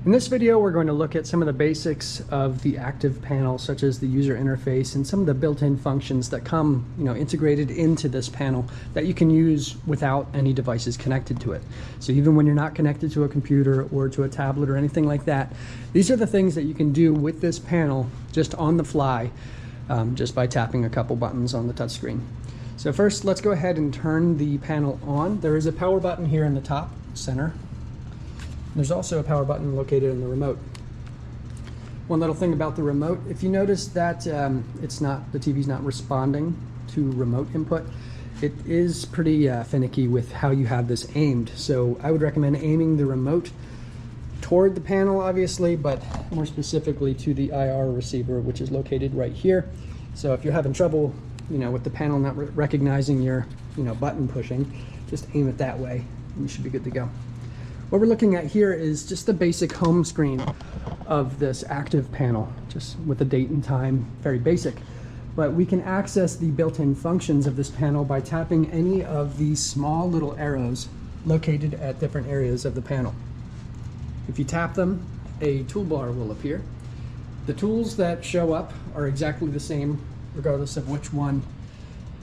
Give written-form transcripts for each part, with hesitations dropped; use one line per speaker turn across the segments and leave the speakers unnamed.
In this video, we're going to look at some of the basics of the ActivPanel, such as the user interface and some of the built-in functions that come, integrated into this panel that you can use without any devices connected to it. So even when you're not connected to a computer or to a tablet or anything like that, these are the things that you can do with this panel just on the fly, just by tapping a couple buttons on the touchscreen. So first, let's go ahead and turn the panel on. There is a power button here in the top center. There's also a power button located in the remote. One little thing about the remote, if you notice that the TV's not responding to remote input, it is pretty finicky with how you have this aimed. So I would recommend aiming the remote toward the panel, obviously, but more specifically to the IR receiver, which is located right here. So if you're having trouble, with the panel not recognizing your, button pushing, just aim it that way, and you should be good to go. What we're looking at here is just the basic home screen of this ActivPanel, just with the date and time, very basic. But we can access the built-in functions of this panel by tapping any of these small little arrows located at different areas of the panel. If you tap them, a toolbar will appear. The tools that show up are exactly the same regardless of which one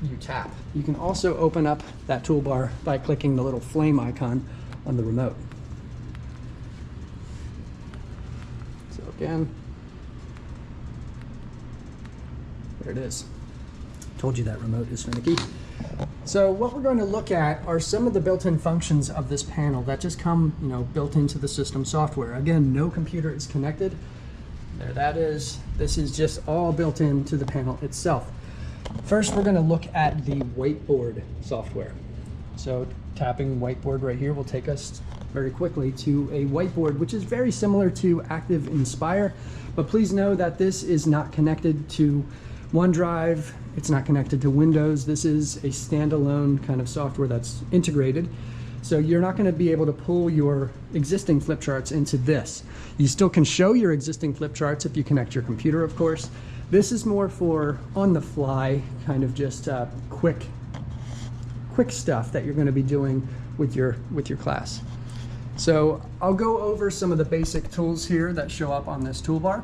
you tap. You can also open up that toolbar by clicking the little flame icon on the remote. So again, there it is. Told you that remote is finicky. So what we're going to look at are some of the built-in functions of this panel that just come, built into the system software. Again, no computer is connected. There that is. This is just all built into the panel itself. First, we're going to look at the Whiteboard software. So tapping Whiteboard right here will take us very quickly to a whiteboard, which is very similar to ActiveInspire, but please know that this is not connected to OneDrive. It's not connected to Windows. This is a standalone kind of software that's integrated. So you're not going to be able to pull your existing flip charts into this. You still can show your existing flip charts if you connect your computer, of course. This is more for on-the-fly, kind of just quick stuff that you're going to be doing with your class. So I'll go over some of the basic tools here that show up on this toolbar.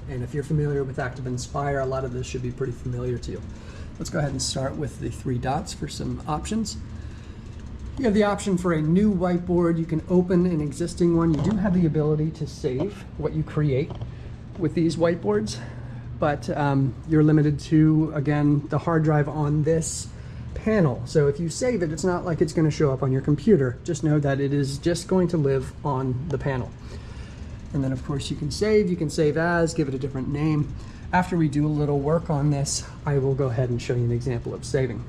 And if you're familiar with ActiveInspire, a lot of this should be pretty familiar to you. Let's go ahead and start with the three dots for some options. You have the option for a new whiteboard. You can open an existing one. You do have the ability to save what you create with these whiteboards, but you're limited to, again, the hard drive on this panel. So if you save it, it's not like it's going to show up on your computer. Just know that it is just going to live on the panel. And then, of course, you can save as, give it a different name. After we do a little work on this, I will go ahead and show you an example of saving.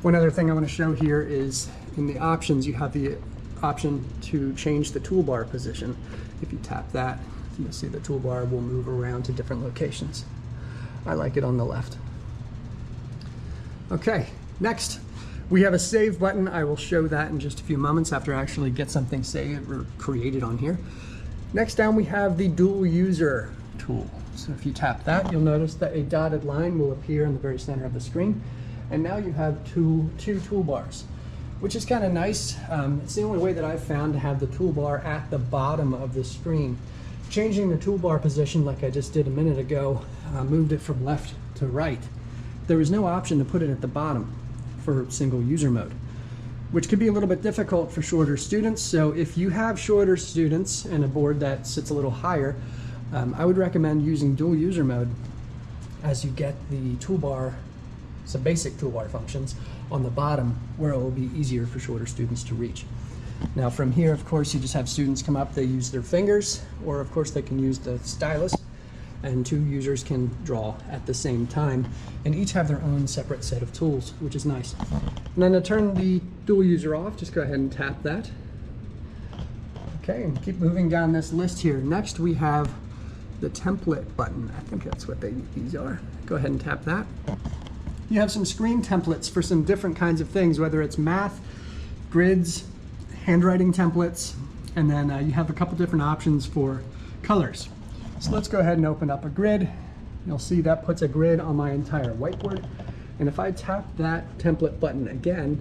One other thing I want to show here is in the options, you have the option to change the toolbar position. If you tap that, you'll see the toolbar will move around to different locations. I like it on the left. Okay, next we have a save button. I will show that in just a few moments after I actually get something saved or created on here. Next down we have the dual user tool. So if you tap that, you'll notice that a dotted line will appear in the very center of the screen. And now you have two toolbars, which is kind of nice. It's the only way that I've found to have the toolbar at the bottom of the screen. Changing the toolbar position, like I just did a minute ago, moved it from left to right. There was no option to put it at the bottom for single user mode, which could be a little bit difficult for shorter students. So if you have shorter students and a board that sits a little higher, I would recommend using dual user mode as you get the toolbar, some basic toolbar functions on the bottom, where it will be easier for shorter students to reach. Now from here, of course, you just have students come up, they use their fingers, or of course they can use the stylus, and two users can draw at the same time, and each have their own separate set of tools, which is nice. And then to turn the dual user off, just go ahead and tap that. Okay, and keep moving down this list here. Next we have the template button. I think that's what these are. Go ahead and tap that. You have some screen templates for some different kinds of things, whether it's math, grids, handwriting templates, and then you have a couple different options for colors. So let's go ahead and open up a grid. You'll see that puts a grid on my entire whiteboard. And if I tap that template button again,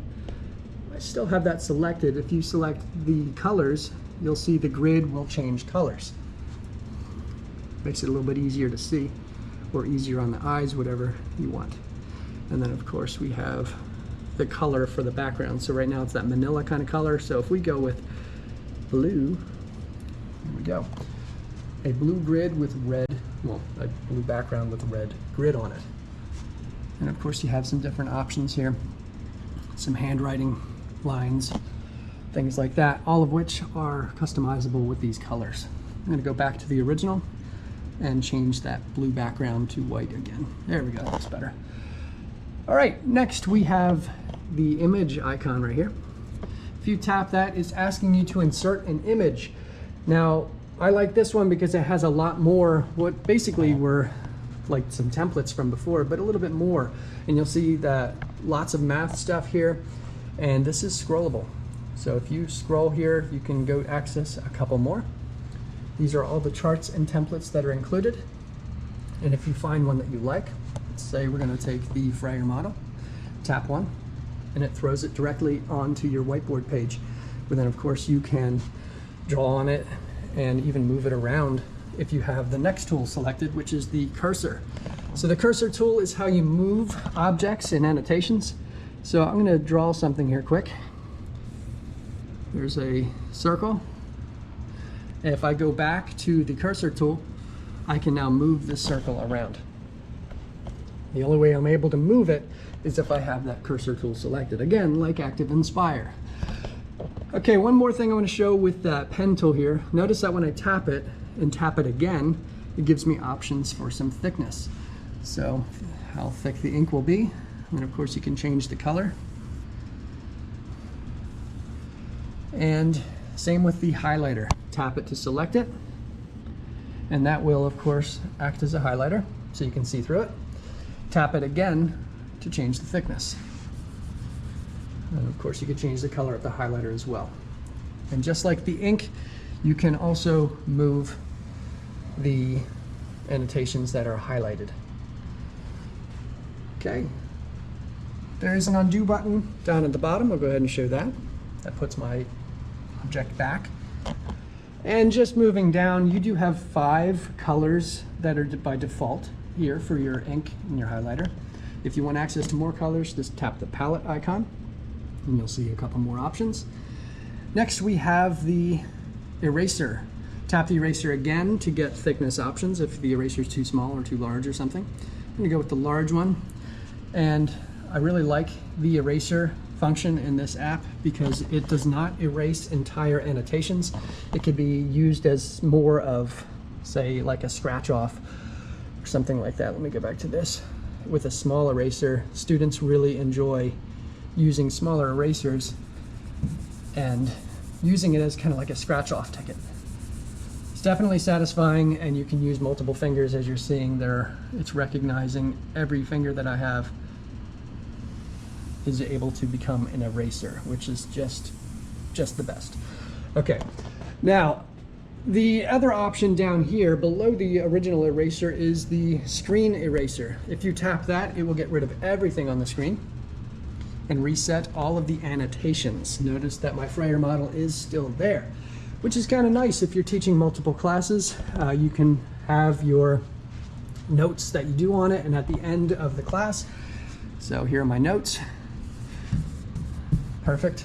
I still have that selected. If you select the colors, you'll see the grid will change colors. Makes it a little bit easier to see, or easier on the eyes, whatever you want. And then of course we have the color for the background. So right now it's that manila kind of color. So if we go with blue, here we go. A blue grid with red, well, a blue background with red grid on it. And of course you have some different options here. Some handwriting lines, things like that, all of which are customizable with these colors. I'm going to go back to the original and change that blue background to white again. There we go, that's better. All right, next we have the image icon right here. If you tap that, it's asking you to insert an image. Now, I like this one because it has a lot more, what basically were like some templates from before, but a little bit more. And you'll see that lots of math stuff here, and this is scrollable. So if you scroll here, you can go access a couple more. These are all the charts and templates that are included. And if you find one that you like, let's say we're going to take the Fryer model, tap one, and it throws it directly onto your whiteboard page. But then of course you can draw on it and even move it around if you have the next tool selected, which is the cursor. So the cursor tool is how you move objects in annotations. So I'm going to draw something here quick. There's a circle. And if I go back to the cursor tool, I can now move this circle around. The only way I'm able to move it is if I have that cursor tool selected. Again, like ActiveInspire. Okay, one more thing I want to show with that pen tool here. Notice that when I tap it and tap it again, it gives me options for some thickness. So how thick the ink will be, and of course you can change the color. And same with the highlighter. Tap it to select it, and that will of course act as a highlighter so you can see through it. Tap it again to change the thickness. And of course you can change the color of the highlighter as well. And just like the ink, you can also move the annotations that are highlighted. Okay, there is an undo button down at the bottom. I'll go ahead and show that. That puts my object back. And just moving down, you do have 5 colors that are by default here for your ink and your highlighter. If you want access to more colors, just tap the palette icon and you'll see a couple more options. Next we have the eraser. Tap the eraser again to get thickness options if the eraser is too small or too large or something. I'm going to go with the large one. And I really like the eraser function in this app because it does not erase entire annotations. It could be used as more of, say, like a scratch off or something like that. Let me go back to this. With a small eraser, students really enjoy using smaller erasers and using it as kind of like a scratch off ticket. It's definitely satisfying, and you can use multiple fingers as you're seeing there. It's recognizing every finger that I have is able to become an eraser, which is just the best. Okay, now the other option down here below the original eraser is the screen eraser. If you tap that, it will get rid of everything on the screen and reset all of the annotations. Notice that my Fryer model is still there, which is kind of nice if you're teaching multiple classes. You can have your notes that you do on it, and at the end of the class, so here are my notes. Perfect.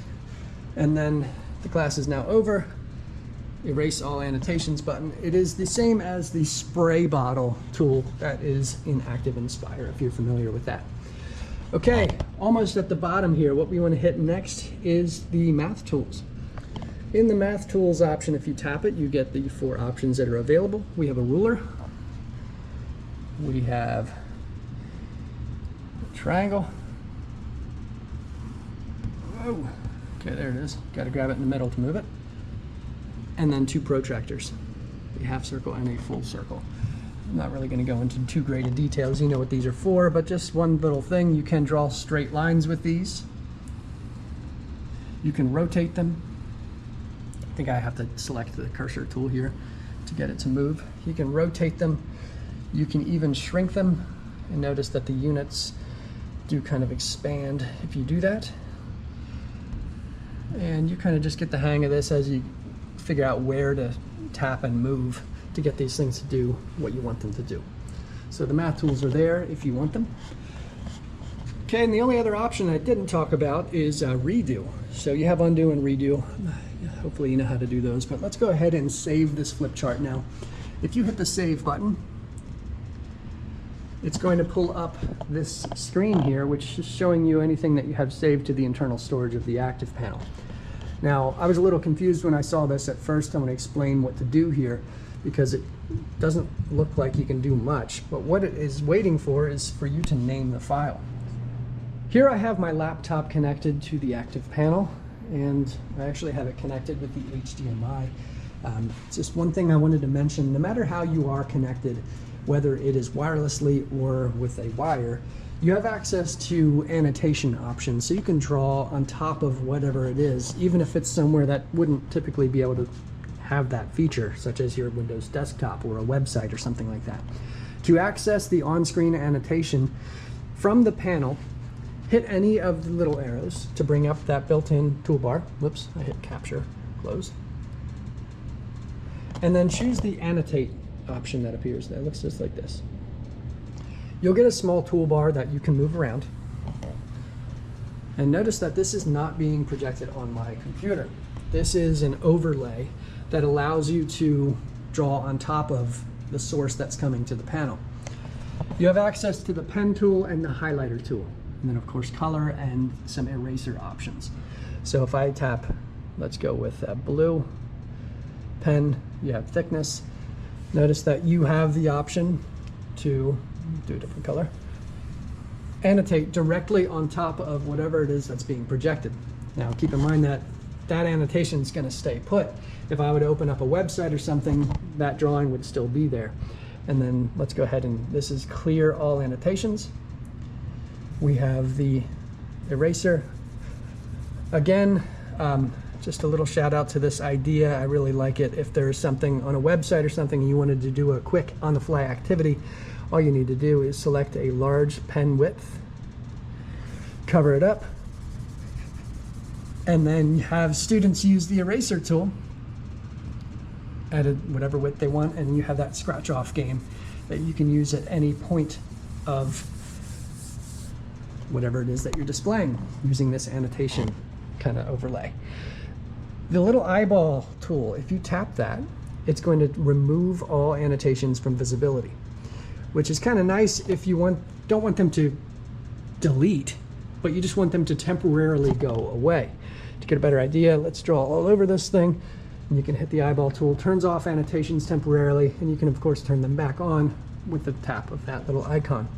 And then the class is now over. Erase all annotations button. It is the same as the spray bottle tool that is in ActiveInspire, if you're familiar with that. Okay, almost at the bottom here, what we want to hit next is the math tools. In the math tools option, if you tap it, you get the 4 options that are available. We have a ruler. We have a triangle. Whoa. Okay, there it is. Got to grab it in the middle to move it. And then 2 protractors, a half circle and a full circle. I'm not really going to go into too great a details. You know what these are for, but just one little thing. You can draw straight lines with these. You can rotate them. I think I have to select the cursor tool here to get it to move. You can rotate them. You can even shrink them. And notice that the units do kind of expand if you do that. And you kind of just get the hang of this as you figure out where to tap and move to get these things to do what you want them to do. So the math tools are there if you want them. Okay, and the only other option I didn't talk about is redo. So you have undo and redo. Hopefully you know how to do those, but let's go ahead and save this flip chart now. If you hit the save button, it's going to pull up this screen here, which is showing you anything that you have saved to the internal storage of the ActivPanel. Now, I was a little confused when I saw this at first. I'm going to explain what to do here because it doesn't look like you can do much, but what it is waiting for is for you to name the file. Here I have my laptop connected to the ActivPanel, and I actually have it connected with the HDMI. Just one thing I wanted to mention, no matter how you are connected, whether it is wirelessly or with a wire, you have access to annotation options, so you can draw on top of whatever it is, even if it's somewhere that wouldn't typically be able to have that feature, such as your Windows desktop or a website or something like that. To access the on-screen annotation from the panel, hit any of the little arrows to bring up that built-in toolbar. Whoops, I hit capture, close. And then choose the annotate option that appears there. It looks just like this. You'll get a small toolbar that you can move around. And notice that this is not being projected on my computer. This is an overlay that allows you to draw on top of the source that's coming to the panel. You have access to the pen tool and the highlighter tool, and then of course color and some eraser options. So if I tap, let's go with blue pen, you have thickness. Notice that you have the option to do a different color. Annotate directly on top of whatever it is that's being projected. Now keep in mind that that annotation is going to stay put. If I would open up a website or something, that drawing would still be there. And then let's go ahead and this is clear all annotations. We have the eraser. Again, just a little shout out to this idea. I really like it. If there's something on a website or something and you wanted to do a quick on-the-fly activity, all you need to do is select a large pen width, cover it up, and then have students use the eraser tool at whatever width they want, and you have that scratch off game that you can use at any point of whatever it is that you're displaying using this annotation kind of overlay. The little eyeball tool, if you tap that, it's going to remove all annotations from visibility, which is kind of nice if you don't want them to delete, but you just want them to temporarily go away. To get a better idea, let's draw all over this thing. And you can hit the eyeball tool, turns off annotations temporarily, and you can of course turn them back on with the tap of that little icon.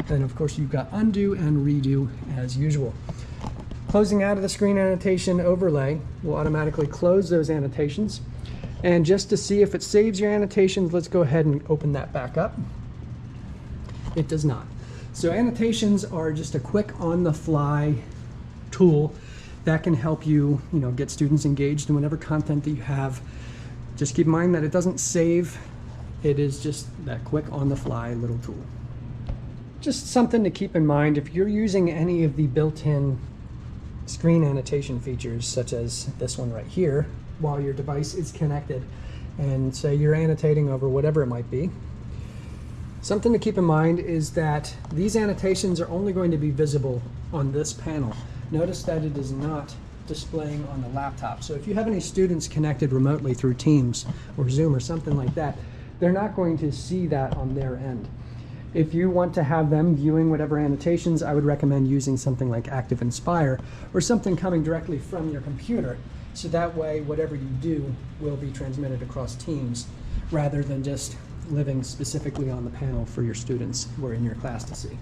And of course you've got undo and redo as usual. Closing out of the screen annotation overlay will automatically close those annotations. And just to see if it saves your annotations, let's go ahead and open that back up. It does not. So annotations are just a quick on-the-fly tool that can help you, get students engaged in whatever content that you have. Just keep in mind that it doesn't save. It is just that quick on-the-fly little tool. Just something to keep in mind if you're using any of the built-in screen annotation features, such as this one right here, while your device is connected, and say you're annotating over whatever it might be. Something to keep in mind is that these annotations are only going to be visible on this panel. Notice that it is not displaying on the laptop. So if you have any students connected remotely through Teams or Zoom or something like that, they're not going to see that on their end. If you want to have them viewing whatever annotations, I would recommend using something like ActiveInspire or something coming directly from your computer. So that way, whatever you do will be transmitted across Teams rather than just living specifically on the panel for your students who are in your class to see.